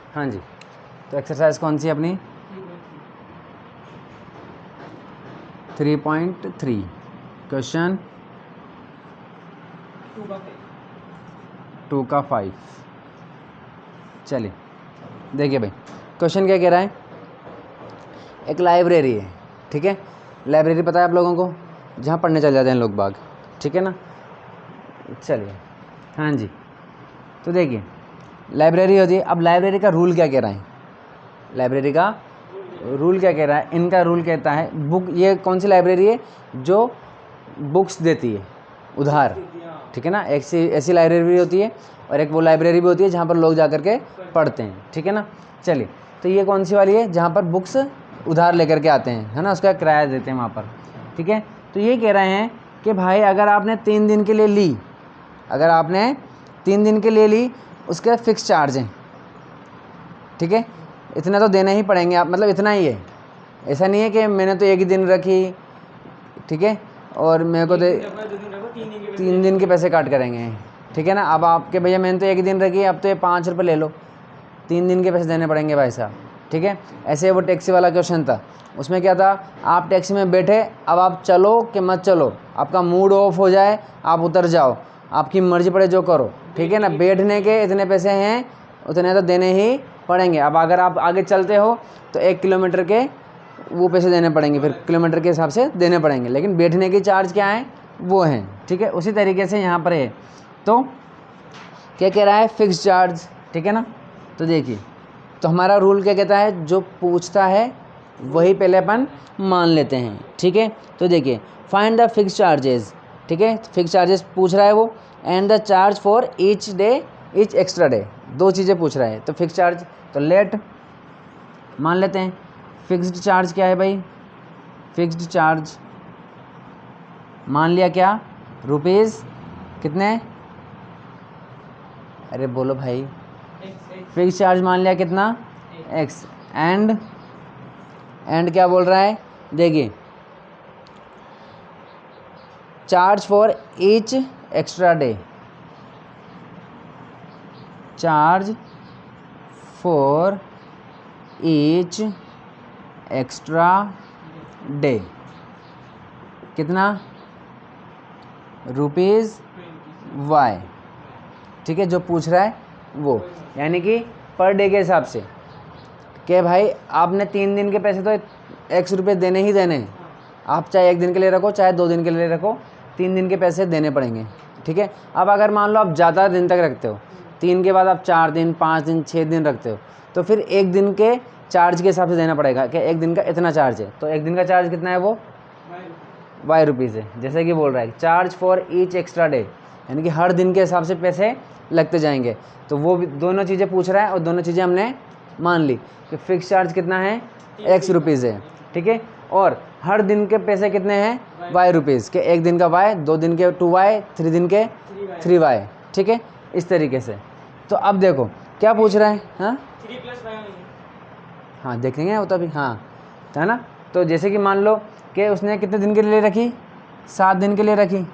हाँ जी, तो एक्सरसाइज कौन सी है अपनी? 3.3 क्वेश्चन 2 का 5। चलिए देखिए भाई, क्वेश्चन क्या कह रहा है। एक लाइब्रेरी है, ठीक है। लाइब्रेरी पता है आप लोगों को, जहाँ पढ़ने चले जाते हैं लोग बाग, ठीक है ना। चलिए हाँ जी, तो देखिए लाइब्रेरी होती है। अब लाइब्रेरी का रूल क्या कह रहा है, लाइब्रेरी का रूल क्या कह रहा है। इनका रूल कहता है बुक, ये कौन सी लाइब्रेरी है जो बुक्स देती है उधार, ठीक है ना। एक ऐसी लाइब्रेरी भी होती है और एक वो लाइब्रेरी भी होती है जहाँ पर लोग जा कर के पढ़ते हैं, ठीक है ना। चलिए, तो ये कौन सी वाली है, जहाँ पर बुक्स उधार लेकर के आते हैं, है ना, उसका किराया देते हैं वहाँ पर, ठीक है। तो ये कह रहे हैं कि भाई अगर आपने 3 दिन के लिए ली, अगर आपने 3 दिन के लिए ली, उसके फिक्स चार्ज हैं, ठीक है। इतना तो देने ही पड़ेंगे आप, मतलब इतना ही है, ऐसा नहीं है कि मैंने तो एक ही दिन रखी, ठीक है, और मेरे को तो 3 दिन के पैसे काट करेंगे, ठीक है ना। अब आपके भैया मैंने तो एक ही दिन रखी, अब तो ये 5 रुपये ले लो, 3 दिन के पैसे देने पड़ेंगे भाई साहब, ठीक है। ऐसे वो टैक्सी वाला क्वेश्चन था, उसमें क्या था, आप टैक्सी में बैठे, अब आप चलो कि मत चलो, आपका मूड ऑफ हो जाए, आप उतर जाओ, आपकी मर्जी पड़े जो करो, ठीक है ना। बैठने के इतने पैसे हैं, उतने तो देने ही पड़ेंगे। अब अगर आप आगे चलते हो तो 1 किलोमीटर के वो पैसे देने पड़ेंगे, फिर किलोमीटर के हिसाब से देने पड़ेंगे, लेकिन बैठने की चार्ज क्या है वो है, ठीक है। उसी तरीके से यहाँ पर है, तो क्या कह रहा है, फिक्स चार्ज, ठीक है ना। तो देखिए, तो हमारा रूल क्या कहता है, जो पूछता है वही पहले अपन मान लेते हैं, ठीक है। तो देखिए, फाइंड द फिक्स चार्जेस, ठीक है, फिक्स चार्जेस पूछ रहा है वो, and the charge for each day, each extra day, 2 चीज़ें पूछ रहा है। तो फिक्स चार्ज, तो लेट मान लेते हैं। फिक्स्ड चार्ज क्या है भाई, फिक्स्ड चार्ज मान लिया क्या, रुपीज़ कितने, अरे बोलो भाई, फिक्स चार्ज मान लिया कितना, एक्स। एंड क्या बोल रहा है, देखिए, charge for each extra day, charge for each extra day कितना, रुपीज़ वाई, ठीक है, जो पूछ रहा है वो, यानी कि पर डे के हिसाब से, कि भाई आपने 3 दिन के पैसे तो X रुपये देने ही देने हैं, आप चाहे 1 दिन के लिए रखो चाहे 2 दिन के लिए रखो, 3 दिन के पैसे देने पड़ेंगे, ठीक है। अब अगर मान लो आप ज़्यादा दिन तक रखते हो, 3 के बाद आप 4 दिन 5 दिन 6 दिन रखते हो, तो फिर 1 दिन के चार्ज के हिसाब से देना पड़ेगा कि 1 दिन का इतना चार्ज है, तो 1 दिन का चार्ज कितना है, वो वाई रुपीज़ है। जैसे कि बोल रहा है charge for each extra day, यानी कि हर दिन के हिसाब से पैसे लगते जाएंगे। तो वो भी दोनों चीज़ें पूछ रहा है और दोनों चीज़ें हमने मान ली कि फिक्स चार्ज कितना है, X रुपीज़ है, ठीक है, और हर दिन के पैसे कितने हैं, वाई रुपीज़ के, 1 दिन का वाई, 2 दिन के 2y, 3 दिन के 3y, ठीक है, इस तरीके से। तो अब देखो क्या पूछ रहा है, हाँ 3+y, हाँ देखेंगे वो तभी, हाँ, है ना। तो जैसे कि मान लो कि उसने कितने दिन के लिए रखी, 7 दिन के लिए रखी,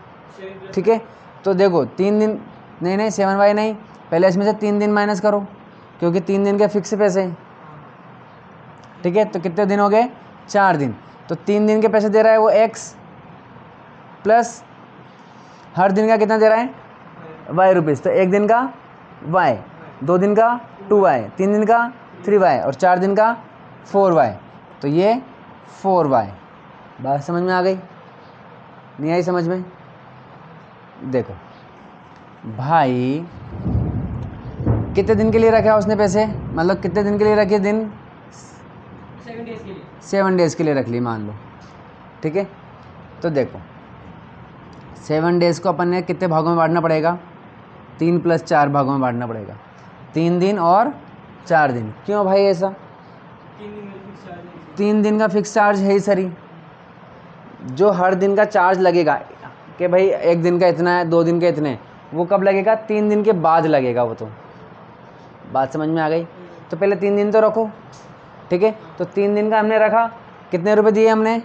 ठीक है। तो देखो 3 दिन, नहीं 7y नहीं, पहले इसमें से 3 दिन माइनस करो, क्योंकि 3 दिन के फिक्स पैसे हैं, ठीक है। तो कितने दिन हो गए, 4 दिन। तो 3 दिन के पैसे दे रहा है वो X, प्लस हर दिन का कितना दे रहा है, वाई रुपीज़, तो 1 दिन का y, 2 दिन का 2y, 3 दिन का 3y और 4 दिन का 4y, तो ये 4y। बात समझ में आ गई, नहीं आई समझ में। देखो भाई कितने दिन के लिए रखा उसने पैसे, मतलब कितने दिन के लिए रखे, दिन 7 डेज के लिए, 7 डेज़ के लिए रख ली मान लो, ठीक है। तो देखो 7 डेज़ को अपन ने कितने भागों में बांटना पड़ेगा, 3 + 4 भागों में बांटना पड़ेगा, 3 दिन और 4 दिन। क्यों भाई ऐसा, 3 दिन का फिक्स चार्ज है ही सरी, जो हर दिन का चार्ज लगेगा कि भाई 1 दिन का इतना है, 2 दिन के इतने, वो कब लगेगा, 3 दिन के बाद लगेगा वो। तो बात समझ में आ गई। तो पहले 3 दिन तो रखो, ठीक है। तो 3 दिन का हमने रखा, कितने रुपए दिए हमने,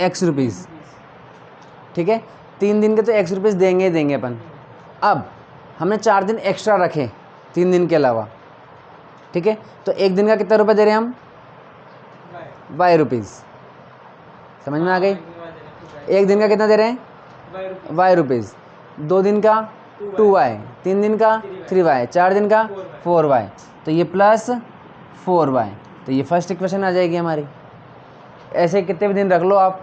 X रुपीज़, ठीक है। 3 दिन के तो X रुपीज़ देंगे ही देंगे अपन। अब हमने 4 दिन एक्स्ट्रा रखे 3 दिन के अलावा, ठीक है। तो एक दिन का कितना रुपये दे रहे हैं हम, वाई रुपीज़, समझ में आ गई। एक दिन का कितना दे रहे हैं, वाई रुपीज़। 2 दिन का 2y, 3 दिन का 3y, 4 दिन का 4y, तो ये प्लस 4y, तो ये फर्स्ट इक्वेशन आ जाएगी हमारी। ऐसे कितने भी दिन रख लो आप,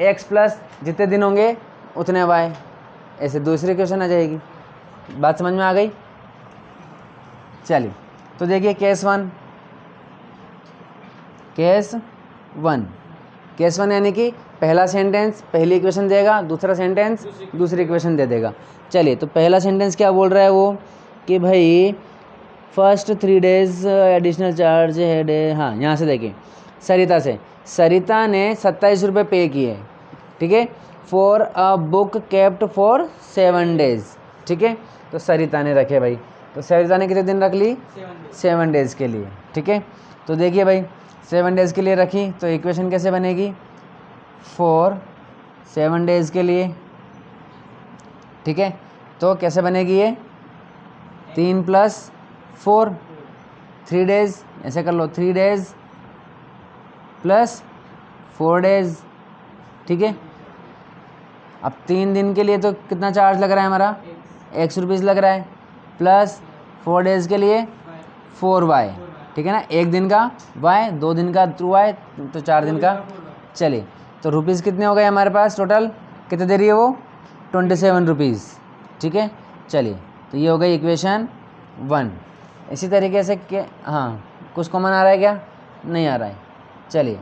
x प्लस जितने दिन होंगे उतने y, ऐसे दूसरी इक्वेशन आ जाएगी। बात समझ में आ गई। चलिए तो देखिए केस वन यानी कि पहला सेंटेंस पहली इक्वेशन देगा, दूसरा सेंटेंस दूसरी इक्वेशन दे देगा। चलिए तो पहला सेंटेंस क्या बोल रहा है वो कि भाई फर्स्ट 3 डेज एडिशनल चार्ज है, हाँ यहाँ से देखिए सरिता ने 27 रुपये पे किए, ठीक है, for a book kept for 7 days, ठीक है। तो सरिता ने रखे भाई, तो सरिता ने कितने दिन रख ली, 7 डेज़ के लिए, ठीक है। तो देखिए भाई 7 डेज़ के लिए रखी, तो इक्वेशन कैसे बनेगी, फॉर 7 डेज़ के लिए, ठीक है। तो कैसे बनेगी ये, 3 + 4, 3 डेज़, ऐसे कर लो 3 डेज़ + 4 डेज़, ठीक है। अब 3 दिन के लिए तो कितना चार्ज लग रहा है हमारा, x रुपीज़ लग रहा है, प्लस 4 डेज़ के लिए 4y, ठीक है ना। एक दिन का y, 2 दिन का 2y, तो 4 दिन का। चलिए तो रुपीज़ कितने हो गए हमारे पास, टोटल कितने दे रही है वो, 27 रुपीज़, ठीक है। चलिए तो ये हो गई इक्वेशन 1। इसी तरीके से के, हाँ कुछ कॉमन आ रहा है क्या, नहीं आ रहा है। चलिए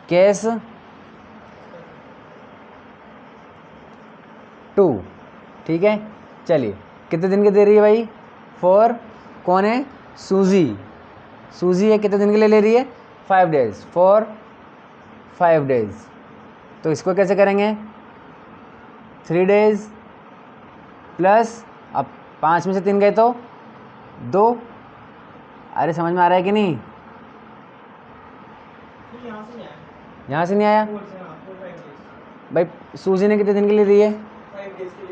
केस 2, ठीक है। चलिए कितने दिन की दे रही है भाई, फॉर कौन है, सूजी है, कितने दिन के लिए ले रही है, 5 डेज़, फॉर 5 डेज़। तो इसको कैसे करेंगे, 3 डेज़ प्लस, अब 5 में से 3 गए तो 2, अरे समझ में आ रहा है कि नहीं, यहाँ से नहीं आया भाई। सूजी ने कितने दिन के लिए दिए,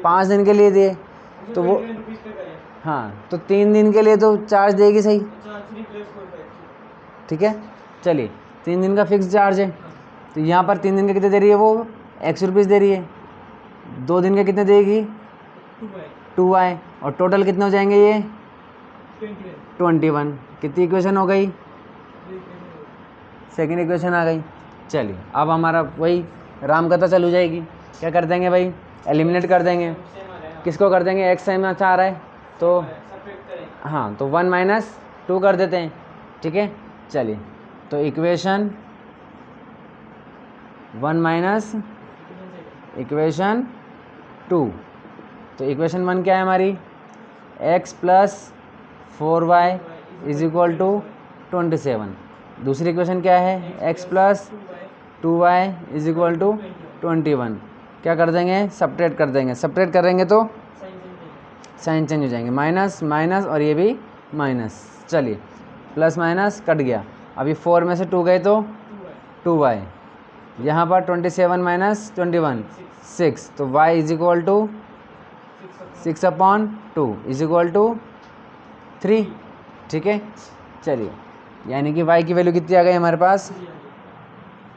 5 दिन के लिए दिए, तो वो हाँ तो 3 दिन के लिए तो चार्ज देगी सही, ठीक है। चलिए 3 दिन का फिक्स चार्ज है, तो यहाँ पर 3 दिन के कितने दे रही है वो, x रुपीज़ दे रही है, 2 दिन के कितने देगी, 2y, और टोटल कितने हो जाएंगे ये 21। कितनी इक्वेशन हो गई, सेकेंड इक्वेशन आ गई। चलिए अब हमारा वही राम कथा चालू जाएगी, क्या कर देंगे भाई, एलिमिनेट कर देंगे, किसको कर देंगे, एक्स सेम अच्छा आ रहा है तो हाँ, तो 1 - 2 कर देते हैं, ठीक है। चलिए तो इक्वेशन 1 - इक्वेशन 2, तो इक्वेशन 1 क्या है हमारी, x + 4y = 27। दूसरी इक्वेशन क्या है, x + 2y = 21। क्या कर देंगे, सब्ट्रैक्ट कर देंगे, सब्ट्रैक्ट करेंगे तो साइन चेंज हो जाएंगे, माइनस माइनस और ये भी माइनस। चलिए प्लस माइनस कट गया, अभी 4 में से 2 गए तो 2y, यहाँ पर 27 - 21 6, तो y = 6/2 = 3, ठीक है। चलिए यानी कि y की वैल्यू कितनी आ गई हमारे पास,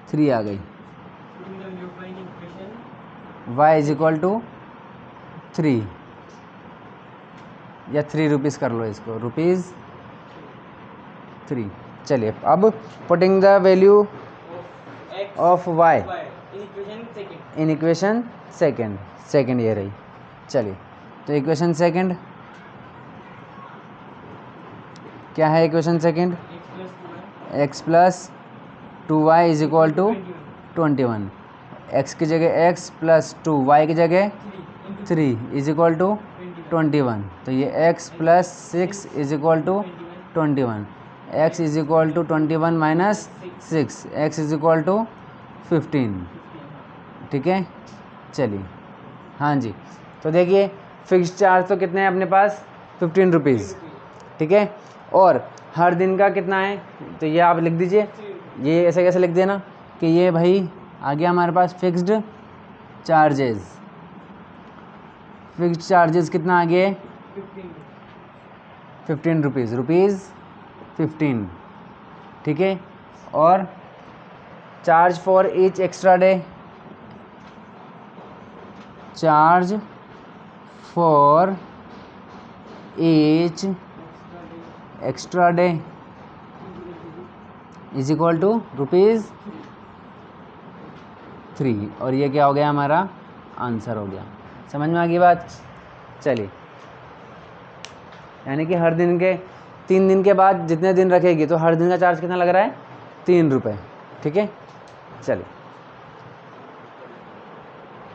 3 आ गई, y = 3 या 3 रुपीज़ कर लो इसको, ₹3। चलिए अब putting the value of y in equation second ये रही। चलिए तो इक्वेशन सेकेंड क्या है, equation second x + 2y = 21, x की जगह x + 2y की जगह 3 = 21, तो ये x + 6 = 21, x = 21 - 6, x = 15, ठीक है। चलिए हाँ जी, तो देखिए फिक्स चार्ज तो कितने हैं अपने पास, 15 रुपीज़, ठीक है। और हर दिन का कितना है, तो ये आप लिख दीजिए, ये ऐसे कैसे लिख देना कि ये भाई आ गया हमारे पास फिक्स्ड चार्जेस कितना आ गया, 15 रुपीज़, 15, ठीक है। और charge for each extra day, charge for each extra day is equal to ₹3। और ये क्या हो गया, हमारा आंसर हो गया। समझ में आ गई बात? चलिए, यानी कि हर दिन के 3 दिन के बाद जितने दिन रखेगी तो हर दिन का चार्ज कितना लग रहा है, ₹3, ठीक है। चलिए।